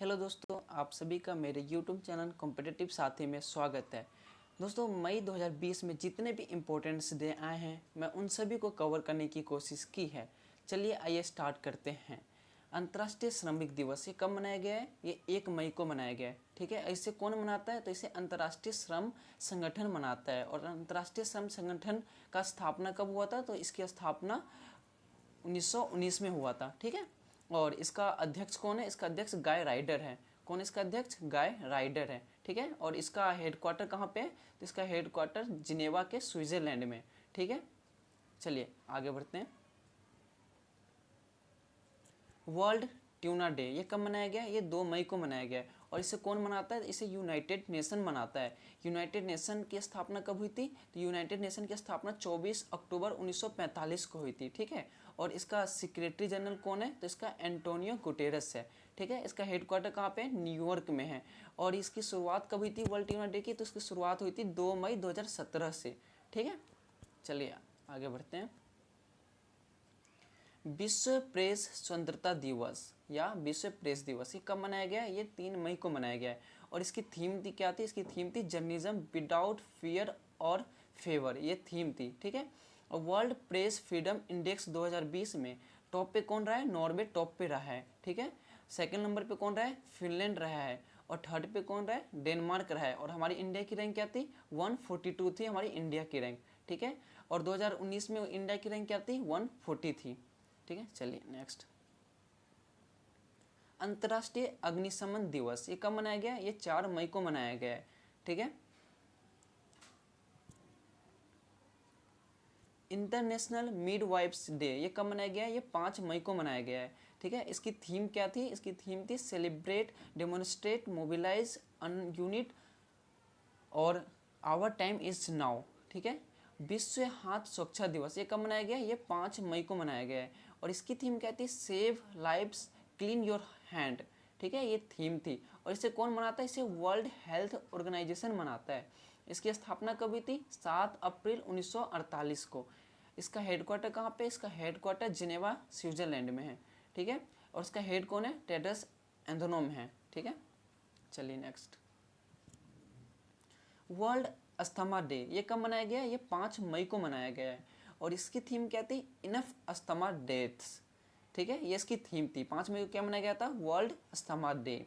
Hello दोस्तों, आप सभी का मेरे YouTube चैनल कॉम्पिटिटिव साथी में स्वागत है। दोस्तों, मई 2020 में जितने भी इम्पोर्टेंट्स डे आए हैं, मैं उन सभी को कवर करने की कोशिश की है। चलिए आइए स्टार्ट करते हैं। अंतर्राष्ट्रीय श्रमिक दिवस ये कब मनाया गया है? ये 1 मई को मनाया गया है। ठीक है, इसे कौन मनाता है? तो इसे अंतर्राष्ट्रीय श्रम संगठन मनाता है। और अंतर्राष्ट्रीय श्रम संगठन का स्थापना कब हुआ था? तो इसकी स्थापना 1919 में हुआ था। ठीक है, और इसका अध्यक्ष कौन है? इसका अध्यक्ष गाय राइडर है। कौन इसका अध्यक्ष? गाय राइडर है। ठीक है, और इसका हेडक्वार्टर कहाँ पे है? तो इसका हेडक्वार्टर जिनेवा के स्विट्जरलैंड में। ठीक है, चलिए आगे बढ़ते हैं। वर्ल्ड ट्यूना डे ये कब मनाया गया? ये 2 मई को मनाया गया है। और इसे कौन मनाता है? इसे यूनाइटेड नेशन मनाता है। यूनाइटेड नेशन की स्थापना कब हुई थी? तो यूनाइटेड नेशन की स्थापना 24 अक्टूबर 1945 को हुई थी। ठीक है, और इसका सेक्रेटरी जनरल कौन है? तो इसका एंटोनियो गुटेरस है। ठीक है, इसका हेडक्वार्टर कहाँ पे है? न्यूयॉर्क में है। और इसकी शुरुआत कब हुई थी वर्ल्ड ट्यूना डे की? तो इसकी शुरुआत हुई थी 2 मई 2017 से। ठीक है, चलिए आगे बढ़ते हैं। विश्व प्रेस स्वतंत्रता दिवस या विश्व प्रेस दिवस ये कब मनाया गया? ये 3 मई को मनाया गया है। और इसकी थीम थी क्या थी? इसकी थीम थी जर्नलिज्म विदाउट फियर और फेवर, ये थीम थी। ठीक है, और वर्ल्ड प्रेस फ्रीडम इंडेक्स 2020 में टॉप पे कौन रहा है? नॉर्वे टॉप पे रहा है। ठीक है, सेकंड नंबर पे कौन रहा है? फिनलैंड रहा है। और थर्ड पे कौन रहा है? डेनमार्क रहा है। और हमारी इंडिया की रैंक क्या थी? 142 थी हमारी इंडिया की रैंक। ठीक है, और 2019 में इंडिया की रैंक क्या थी? 140 थी। ठीक है, चलिए नेक्स्ट। अंतर्राष्ट्रीय अग्निशमन दिवस ये कब मनाया गया? ये 4 मई को मनाया गया है। ठीक है, इंटरनेशनल मिडवाइफ्स डे ये कब मनाया गया है? ये 5 मई को मनाया गया है। ठीक है, इसकी थीम क्या थी? इसकी थीम थी सेलिब्रेट डेमोन्स्ट्रेट मोबिलाइज यूनिट और आवर टाइम इज नाउ। ठीक है, विश्व हाथ सुरक्षा दिवस ये कब मनाया गया? ये 5 मई को मनाया गया है। और इसकी थीम क्या थी? Save lives clean your hand. ठीक है, ये थीम थी। और इसे कौन मनाता है? इसे वर्ल्ड हेल्थ ऑर्गेनाइजेशन मनाता है। इसकी स्थापना कब हुई थी? 7 अप्रैल 1948 को। इसका हेडक्वार्टर कहाँ पे? इसका हेडक्वार्टर जिनेवा स्विट्जरलैंड में है। ठीक है, और इसका हेड कौन है? टेड्रस एधनोम है। ठीक है, चलिए नेक्स्ट। वर्ल्ड अस्थमा डे ये कब मनाया गया? ये 5 मई को मनाया गया है। और इसकी थीम क्या थी? Enough asthma deaths. ठीक है, ये इसकी थीम थी। 5 मई को क्या मनाया गया था? World asthma day.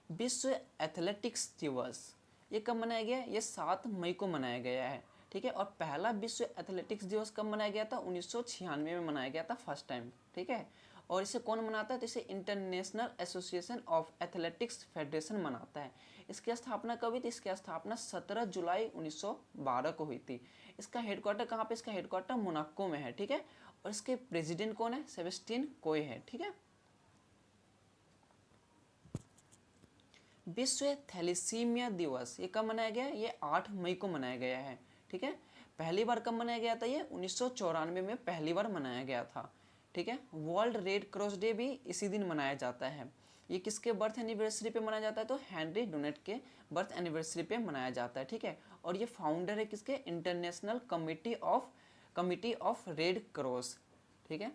विश्व एथलेटिक्स दिवस ये कब मनाया गया? ये 7 मई को मनाया गया है। ठीक है, और पहला विश्व एथलेटिक्स दिवस कब मनाया गया था? 1996 में मनाया गया था फर्स्ट टाइम। ठीक है, और इसे कौन मनाता है? तो इसे international association of athletics federation मनाता है। इसकी स्थापना कब हुई थी? इसकी स्थापना 17 जुलाई 1912 को हुई थी। इसका हेडक्वार्टर कहाँ पे? इसका हेडक्वार्टर मोनाको में है। ठीक है, और इसके प्रेसिडेंट कौन है? सेबेस्टियन कोए है। ठीक है, विश्व थैलेसीमिया दिवस ये कब मनाया गया? ये 8 मई को मनाया गया है। ठीक है, पहली बार कब मनाया गया था? ये 1994 में पहली बार मनाया गया था। ठीक है, वर्ल्ड रेड क्रॉस डे भी इसी दिन मनाया जाता है। ये किसके बर्थ एनिवर्सरी पे मनाया जाता है? तो हेनरी डोनेट के बर्थ एनिवर्सरी पे मनाया जाता है। ठीक है, और ये फाउंडर है किसके? International committee of red cross. ठीक है,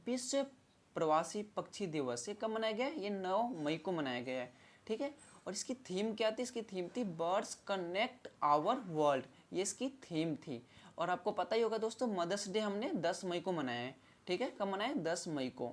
विश्व प्रवासी पक्षी दिवस ये कब मनाया गया? ये 9 मई को मनाया गया है। ठीक है, और इसकी थीम क्या थी? इसकी थीम थी बर्ड्स कनेक्ट आवर वर्ल्ड, ये इसकी थीम थी। और आपको पता ही होगा दोस्तों, मदर्स डे हमने 10 मई को मनाया है। ठीक है, कब मनाया है? 10 मई को।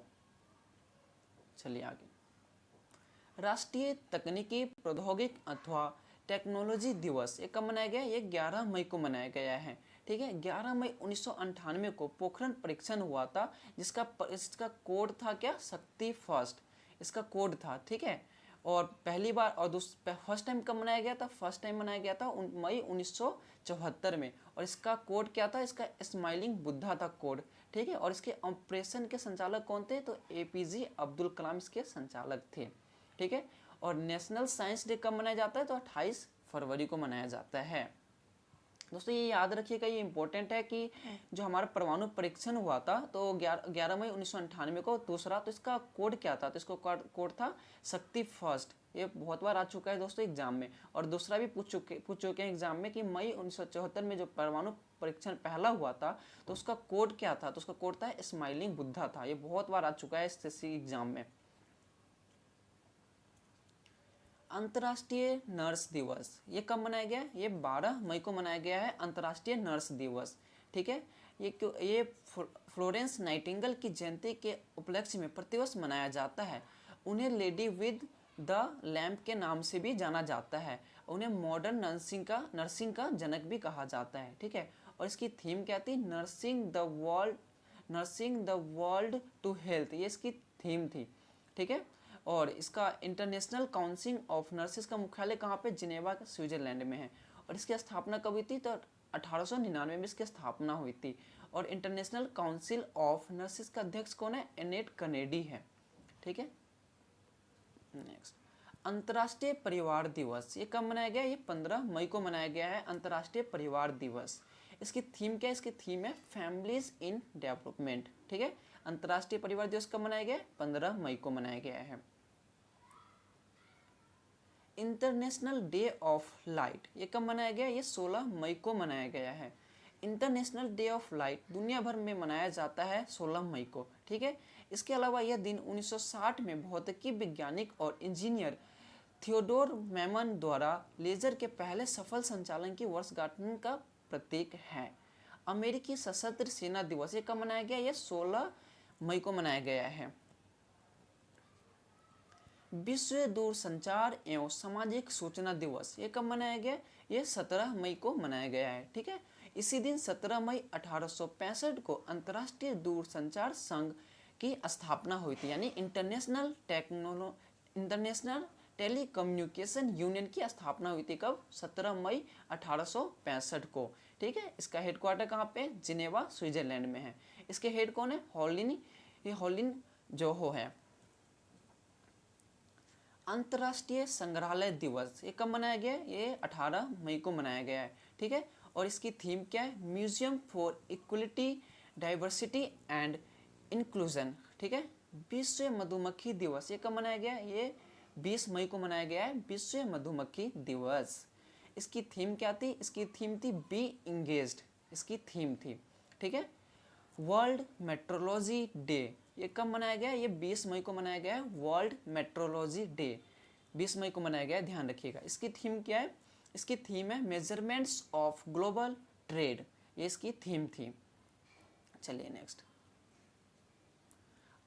चलिए आगे। राष्ट्रीय तकनीकी प्रौद्योगिकी अथवा टेक्नोलॉजी दिवस ये कब मनाया गया? ये 11 मई को मनाया गया है। ठीक है, 11 मई 1998 को पोखरण परीक्षण हुआ था, इसका कोड था क्या? शक्ति फर्स्ट इसका कोड था। ठीक है, और पहली बार और फर्स्ट टाइम कब मनाया गया था? फर्स्ट टाइम मनाया गया था मई 1974 में। और इसका कोड क्या था? इसका स्माइलिंग बुद्धा था कोड। ठीक है, और इसके ऑपरेशन के संचालक कौन थे? तो एपीजे अब्दुल कलाम इसके संचालक थे। ठीक है, और नेशनल साइंस डे कब मनाया जाता है? तो 28 फरवरी को मनाया जाता है। दोस्तों ये याद रखिएगा, ये इंपॉर्टेंट है कि जो हमारा परमाणु परीक्षण हुआ था तो 11 मई 1998 को दूसरा, तो इसका कोड क्या था? तो इसको कोड था शक्ति फर्स्ट। ये बहुत बार आ चुका है दोस्तों एग्जाम में, और दूसरा भी पूछ चुके हैं एग्जाम में कि मई 1974 में जो परमाणु परीक्षण पहला हुआ था तो उसका कोड क्या था? तो उसका कोड था स्माइलिंग बुद्धा था। ये बहुत बार आ चुका है एसएससी एग्जाम में। अंतर्राष्ट्रीय नर्स दिवस ये कब मनाया गया? ये 12 मई को मनाया गया है अंतर्राष्ट्रीय नर्स दिवस। ठीक है, ये फ्लोरेंस नाइटिंगेल की जयंती के उपलक्ष्य में प्रतिवर्ष मनाया जाता है। उन्हें लेडी विद द लैम्प के नाम से भी जाना जाता है। उन्हें मॉडर्न नर्सिंग का जनक भी कहा जाता है। ठीक है, और इसकी थीम क्या थी? Nursing the world to health, ये इसकी थीम थी। ठीक है, और इसका इंटरनेशनल काउंसिल ऑफ नर्सेस का मुख्यालय कहाँ पे? जिनेवा स्विट्जरलैंड में है। और इसकी स्थापना कब हुई थी? तो 1899 में इसकी स्थापना हुई थी। और इंटरनेशनल काउंसिल ऑफ नर्सेस का अध्यक्ष कौन है? एनेट कनेडी है। ठीक है, नेक्स्ट अंतर्राष्ट्रीय परिवार दिवस ये कब मनाया गया? ये 15 मई को मनाया गया है अंतर्राष्ट्रीय परिवार दिवस। इसकी थीम क्या है? इसकी थीम है फैमिलीज इन डेवलपमेंट। ठीक है, अंतर्राष्ट्रीय परिवार दिवस कब मनाया गया? 15 मई को मनाया गया है। इंटरनेशनल डे ऑफ लाइट ये कब मनाया गया? ये 16 मई को मनाया गया है। इंटरनेशनल डे ऑफ लाइट दुनिया भर में मनाया जाता है 16 मई को। ठीक है, इसके अलावा यह दिन 1960 में भौतिकी वैज्ञानिक और इंजीनियर थियोडोर मैमन द्वारा लेजर के पहले सफल संचालन की वर्षगांठ का प्रतीक है। अमेरिकी सशस्त्र सेना दिवस ये कब मनाया गया? ये 16 मई को मनाया गया है। विश्व दूरसंचार एवं सामाजिक सूचना दिवस ये कब मनाया गया? ये 17 मई को मनाया गया है। ठीक है, इसी दिन 17 मई 1865 को अंतर्राष्ट्रीय दूरसंचार संघ की स्थापना हुई थी, यानी इंटरनेशनल टेलीकम्युनिकेशन यूनियन की स्थापना हुई थी। कब? 17 मई 1865 को। ठीक है, इसका हेडक्वार्टर कहाँ पे? जिनेवा स्विट्जरलैंड में है। इसके हेड कौन है? हॉलिन जोहो है। अंतर्राष्ट्रीय संग्रहालय दिवस ये कब मनाया गया? ये 18 मई को मनाया गया है। ठीक है, और इसकी थीम क्या है? Museum for equality, diversity and inclusion. ठीक है, विश्व मधुमक्खी दिवस ये कब मनाया गया? ये 20 मई को मनाया गया है विश्व मधुमक्खी दिवस। इसकी थीम क्या थी? इसकी थीम थी बी इंगेज्ड, इसकी थीम थी। ठीक है, वर्ल्ड मेट्रोलॉजी डे ये कब मनाया गया? ये 20 मई को मनाया गया है वर्ल्ड मेट्रोलॉजी डे। 20 मई को मनाया गया है, ध्यान रखिएगा। इसकी थीम क्या है? इसकी थीम है मेजरमेंट्स ऑफ ग्लोबल ट्रेड, ये इसकी थीम थी। चलिए नेक्स्ट,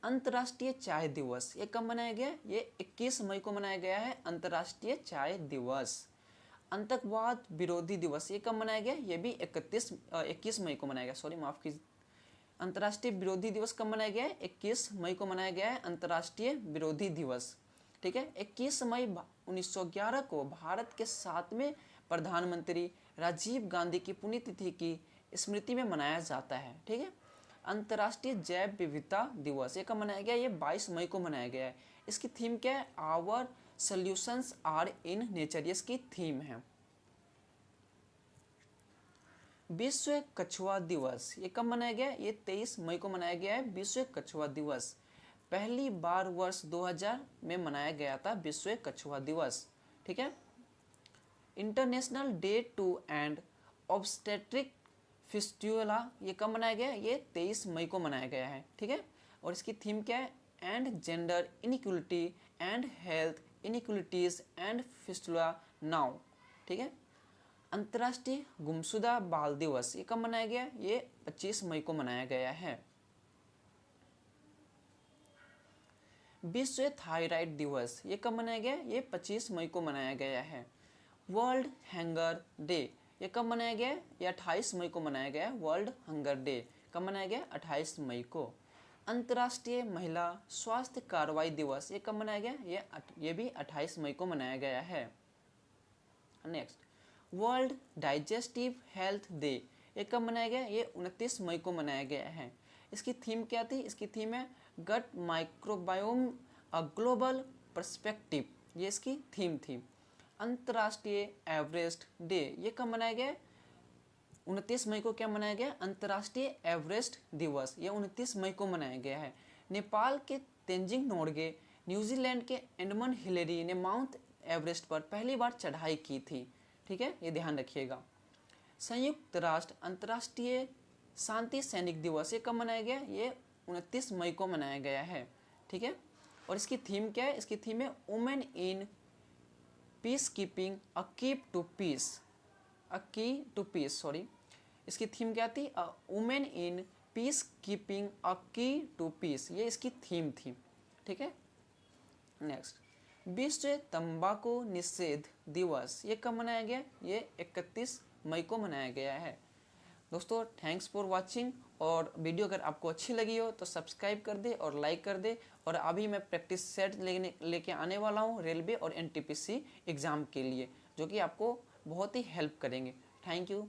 अंतर्राष्ट्रीय चाय दिवस ये कब मनाया गया? ये 21 मई को मनाया गया है अंतर्राष्ट्रीय चाय दिवस। आतंकवाद विरोधी दिवस ये कब मनाया गया? ये भी 21 मई को मनाया गया, सॉरी माफ कीजिए। अंतर्राष्ट्रीय विरोधी दिवस कब मनाया गया है? 21 मई को मनाया गया है अंतर्राष्ट्रीय विरोधी दिवस। ठीक है, 21 मई 1911 को भारत के 7वें प्रधानमंत्री राजीव गांधी की पुण्यतिथि की स्मृति में मनाया जाता है। ठीक है, अंतर्राष्ट्रीय जैव विविधता दिवस ये कब मनाया गया? ये 22 मई को मनाया गया है। इसकी थीम क्या है? Our solutions are in nature, ये इसकी थीम है। विश्व कछुआ दिवस ये कब मनाया गया? ये 23 मई को मनाया गया है विश्व कछुआ दिवस। पहली बार वर्ष 2000 में मनाया गया था विश्व कछुआ दिवस। ठीक है, international day to end obstetric fistula ये कब मनाया गया? ये 23 मई को मनाया गया है। ठीक है, और इसकी थीम क्या है? And gender inequality and health inequalities and fistula now. ठीक है, अंतर्राष्ट्रीय गुमशुदा बाल दिवस ये कब मनाया गया? ये 25 मई को मनाया गया है। विश्व थायराइड दिवस ये कब मनाया गया? ये 25 मई को मनाया गया है। वर्ल्ड हंगर डे ये कब मनाया गया? ये 28 मई को मनाया गया है वर्ल्ड हंगर डे। कब मनाया गया? 28 मई को। अंतर्राष्ट्रीय महिला स्वास्थ्य कार्रवाई दिवस ये कब मनाया गया? ये भी 28 मई को मनाया गया है। Next, world digestive health day ये कब मनाया गया? ये 29 मई को मनाया गया है। इसकी थीम क्या थी? इसकी थीम है gut microbiome a global perspective, ये इसकी थीम थी। अंतर्राष्ट्रीय एवरेस्ट डे ये कब मनाया गया? 29 मई को क्या मनाया गया? अंतर्राष्ट्रीय एवरेस्ट दिवस। ये 29 मई को मनाया गया है। नेपाल के तेंजिंग नोर्गे, न्यूजीलैंड के एडमंड हिलेरी ने माउंट एवरेस्ट पर पहली बार चढ़ाई की थी। ठीक है, ये ध्यान रखिएगा। संयुक्त राष्ट्र अंतर्राष्ट्रीय शांति सैनिक दिवस ये कब मनाया गया? ये 29 मई को मनाया गया है। ठीक है, और इसकी थीम क्या है? इसकी थीम है women in peacekeeping a keep to peace, a key to peace, sorry. इसकी थीम क्या थी? Women in peacekeeping a key to piece, ये इसकी थीम थी। ठीक है, नेक्स्ट, विश्व तंबाकू निषेध दिवस ये कब मनाया गया? ये 31 मई को मनाया गया है। दोस्तों थैंक्स फॉर वाचिंग, और वीडियो अगर आपको अच्छी लगी हो तो सब्सक्राइब कर दे और लाइक कर दे। और अभी मैं प्रैक्टिस सेट लेके आने वाला हूँ रेलवे और एनटीपीसी एग्ज़ाम के लिए, जो कि आपको बहुत ही हेल्प करेंगे। Thank you.